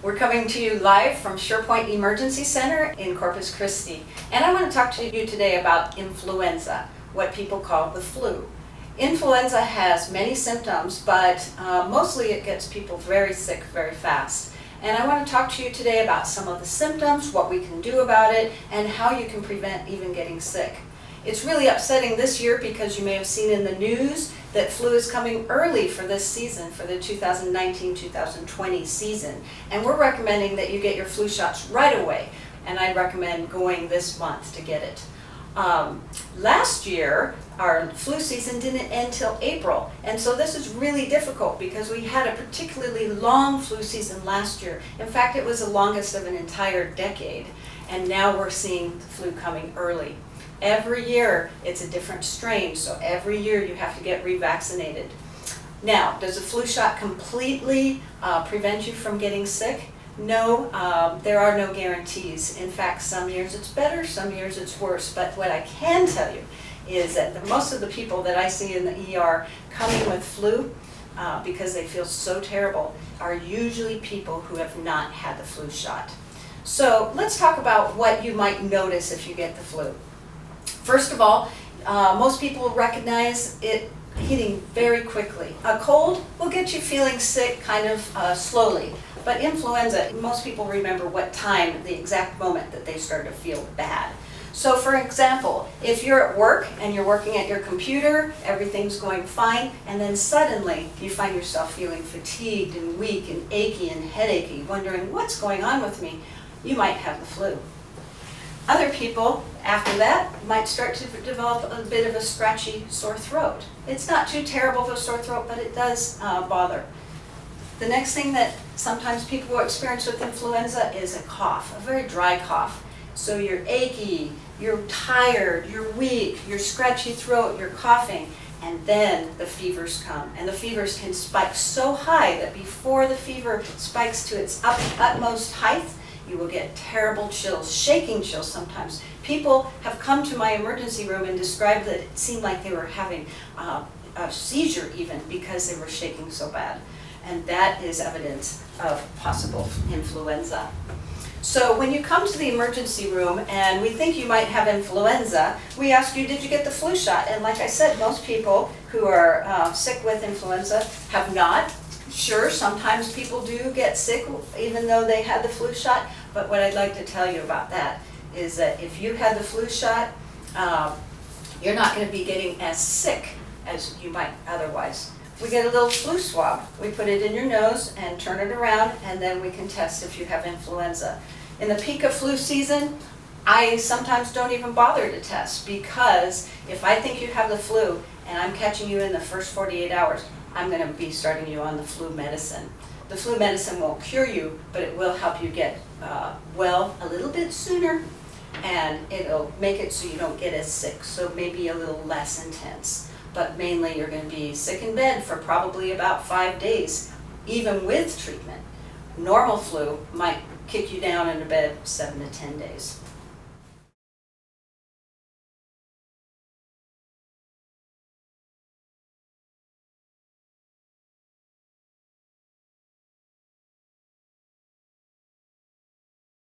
We're coming to you live from SurePoint Emergency Center in Corpus Christi. And I want to talk to you today about influenza, what people call the flu. Influenza has many symptoms, but mostly it gets people very sick very fast. And I want to talk to you today about some of the symptoms, what we can do about it, and how you can prevent even getting sick. It's really upsetting this year because you may have seen in the news that flu is coming early for this season, for the 2019-2020 season. And we're recommending that you get your flu shots right away. And I'd recommend going this month to get it. Last year, our flu season didn't end till April. And so this is really difficult because we had a particularly long flu season last year. In fact, it was the longest of an entire decade. And now we're seeing the flu coming early. Every year it's a different strain, so every year you have to get revaccinated. Now, does a flu shot completely prevent you from getting sick? No, there are no guarantees. In fact, some years it's better, some years it's worse. But what I can tell you is that most of the people that I see in the ER coming with flu because they feel so terrible are usually people who have not had the flu shot. So let's talk about what you might notice if you get the flu. First of all, most people recognize it hitting very quickly. A cold will get you feeling sick kind of slowly, but influenza, most people remember what time, the exact moment that they start to feel bad. So for example, if you're at work and you're working at your computer, everything's going fine, and then suddenly you find yourself feeling fatigued and weak and achy and headachy, wondering what's going on with me, you might have the flu. Other people, after that, might start to develop a bit of a scratchy sore throat. It's not too terrible of a sore throat, but it does bother. The next thing that sometimes people will experience with influenza is a cough, a very dry cough. So you're achy, you're tired, you're weak, you're scratchy throat, you're coughing, and then the fevers come. And the fevers can spike so high that before the fever spikes to its utmost height, you will get terrible chills, shaking chills sometimes. People have come to my emergency room and described that it seemed like they were having a seizure even because they were shaking so bad. And that is evidence of possible influenza. So when you come to the emergency room and we think you might have influenza, we ask you, did you get the flu shot? And like I said, most people who are sick with influenza have not. Sure, sometimes people do get sick even though they had the flu shot, but what I'd like to tell you about that is that if you had the flu shot, you're not going to be getting as sick as you might otherwise. We get a little flu swab. We put it in your nose and turn it around, and then we can test if you have influenza. In the peak of flu season, I sometimes don't even bother to test because if I think you have the flu and I'm catching you in the first 48 hours, I'm going to be starting you on the flu medicine. The flu medicine won't cure you, but it will help you get well a little bit sooner, and it'll make it so you don't get as sick, so maybe a little less intense. But mainly you're going to be sick in bed for probably about 5 days, even with treatment. Normal flu might kick you down into bed 7 to 10 days.